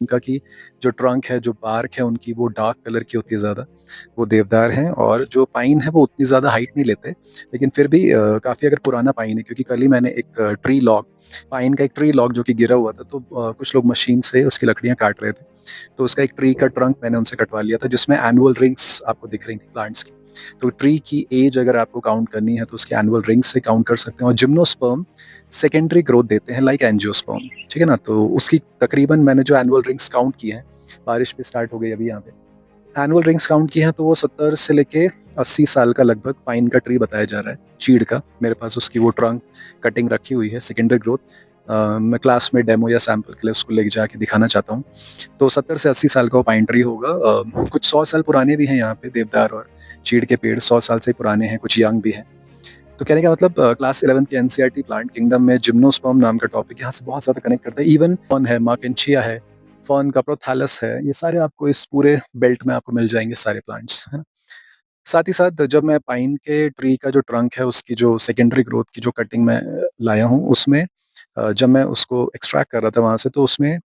उनका कि जो ट्रंक है, जो बार्क है उनकी वो डार्क कलर की होती है ज़्यादा, वो देवदार हैं और जो पाइन है वो उतनी ज़्यादा हाइट नहीं लेते, लेकिन फिर भी काफ़ी अगर पुराना पाइन है क्योंकि कल ही मैंने एक ट्री लॉग पाइन का एक ट्री लॉग जो कि गिरा हुआ था तो कुछ लोग मशीन से उसकी लकड़ियाँ काट रहे थे। तो उसका एक ट्री का ट्रंक मैंने उनसे कटवा लिया था जिसमें एनुअल रिंग्स आपको दिख रही थी प्लांट्स की। तो ट्री की एज अगर आपको काउंट करनी है तो उसके एनुअल रिंग्स से काउंट कर सकते हैं और जिम्नोस्पर्म सेकेंडरी ग्रोथ देते हैं लाइक एंजियोस्पर्म, ठीक है ना? तो उसकी तकरीबन मैंने जो एनुअल रिंग्स काउंट की हैं, बारिश भी स्टार्ट हो गई अभी यहाँ पे। एनुअल रिंग्स काउंट की हैं तो वो 70 से लेके 80 साल का लगभग पाइन का ट्री बताया जा रहा है, चीड़ का। मेरे पास उसकी वो ट्रंक कटिंग रखी हुई है सेकेंडरी ग्रोथ। मैं क्लास में डेमो या सैंपल के लिए उसको लेके जाके दिखाना चाहता हूँ। तो 70 से 80 साल का वो पाइन ट्री होगा। कुछ 100 साल पुराने भी हैं यहाँ पे देवदार और चीड़ के पेड़ 100 साल से पुराने हैं, कुछ यंग भी हैं। तो कहने का मतलब क्लास 11th की एनसीईआरटी प्लांट किंगडम में जिम्नोस्पर्म नाम का टॉपिक यहाँ से बहुत ज़्यादा कनेक्ट करता है। इवन फर्न है, मार्केंचिया है, फर्न काप्रोथैलस है, ये सारे आपको इस पूरे बेल्ट में आपको मिल जाएँगे सारे प्लांट्स, है ना? साथ ही साथ जब मैं पाइन के ट्री का जो ट्रंक है उसकी जो सेकेंडरी ग्रोथ की जो कटिंग मैं लाया हूँ उसमें जब मैं उसको एक्सट्रैक्ट कर रहा था वहाँ से तो उसमें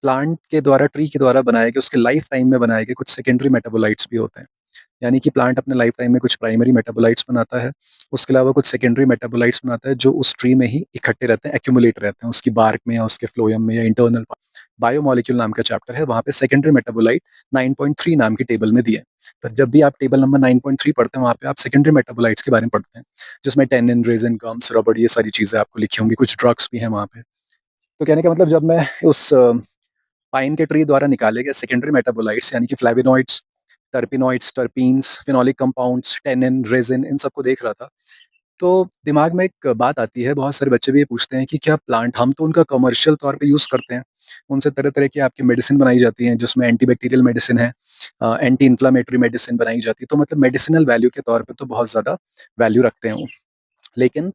प्लांट के द्वारा ट्री के द्वारा बनाए गए उसके लाइफ टाइम में बनाए गए कुछ सेकेंडरी मेटाबोलाइट्स भी होते हैं। यानी कि प्लांट अपने लाइफ टाइम में कुछ प्राइमरी मेटाबोलाइट्स बनाता है, उसके अलावा कुछ सेकेंडरी मेटाबोलाइट्स बनाता है जो उस ट्री में ही इकट्ठे रहते हैं, एक्यूमुलेट रहते हैं उसकी बार्क में या उसके फ्लोएम में या इंटरनल बायोमोलिक्यूल नाम का चैप्टर है, वहाँ पे सेकेंडरी मेटाबोलाइट 9.3 नाम की टेबल में दिए हैं। तो जब भी आप टेबल नंबर 9.3 पढ़ते हैं, वहाँ पे आप सेकेंडरी मेटाबोलाइट्स के बारे में पढ़ते हैं, जिसमें टेनिन, रेज़िन, गम्स, रबड़ ये सारी चीज़ें आपको लिखी होंगी, कुछ ड्रग्स भी हैं वहाँ पे। तो कहने का मतलब जब मैं उस पाइन के ट्री द्वारा निकाले गए सेकेंडरी मेटाबोलाइट्स यानी कि flavonoids, terpenoids, terpenes, phenolic compounds, tannin, resin इन सबको देख रहा था, तो दिमाग में एक बात आती है, बहुत सारे बच्चे भी ये पूछते हैं कि क्या प्लांट हम तो उनका कमर्शियल तौर पे यूज़ करते हैं, उनसे तरह-तरह की आपकी मेडिसिन बनाई जाती हैं, जिसमें एंटीबैक्टीरियल मेडिसिन है, एंटी इन्फ्लेमेटरी मेडिसिन बनाई जाती है, तो मतलब मेडिसिनल वैल्यू के तौर पे तो बहुत ज़्यादा वैल्यू रखते हैं वो। लेकिन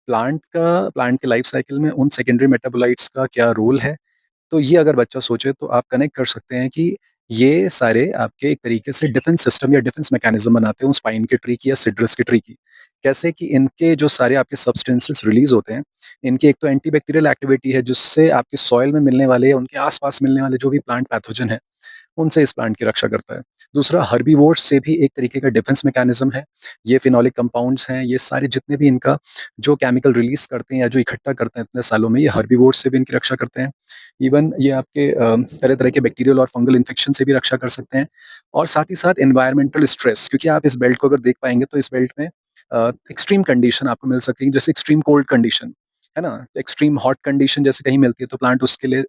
प्लांट के लाइफ साइकिल में उन सेकेंडरी मेटाबोलाइट्स का क्या रोल है? तो ये अगर बच्चा सोचे तो आप कनेक्ट कर सकते हैं कि ये सारे आपके एक तरीके से डिफेंस सिस्टम या डिफेंस मैकेनिज्म बनाते हैं उस पाइन के ट्री की या सिट्रस के ट्री की। कैसे कि इनके जो सारे आपके सब्सटेंसेस रिलीज़ होते हैं, इनकी एक तो एंटीबैक्टीरियल एक्टिविटी है जिससे आपके सॉइल में मिलने वाले या उनके आस-पास मिलने वाले जो भी प्लांट पैथोजन हैं, उनसे इस प्लांट की रक्षा करता है। दूसरा हर्बीवोर्स से भी एक तरीके का डिफेंस मैकेनिज़्म है। ये फेनोलिक कंपाउंड्स हैं, ये सारे जितने भी इनका जो केमिकल रिलीज़ करते हैं या जो इकट्ठा करते हैं इतने सालों में, ये हर्बीवोर्स से भी इनकी रक्षा करते हैं। इवन ये आपके तरह-तरह के बैक्टीरियल और फंगल इन्फेक्शन से भी रक्षा कर सकते हैं और साथ ही साथ एनवायरमेंटल स्ट्रेस क्योंकि आप इस बेल्ट को अगर देख पाएँगे तो इस बेल्ट में एक्सट्रीम कंडीशन आपको मिल सकती है, जैसे एक्सट्रीम कोल्ड कंडीशन, है ना? एक्सट्रीम हॉट कंडीशन जैसे कहीं मिलती है तो प्लांट उसके लिए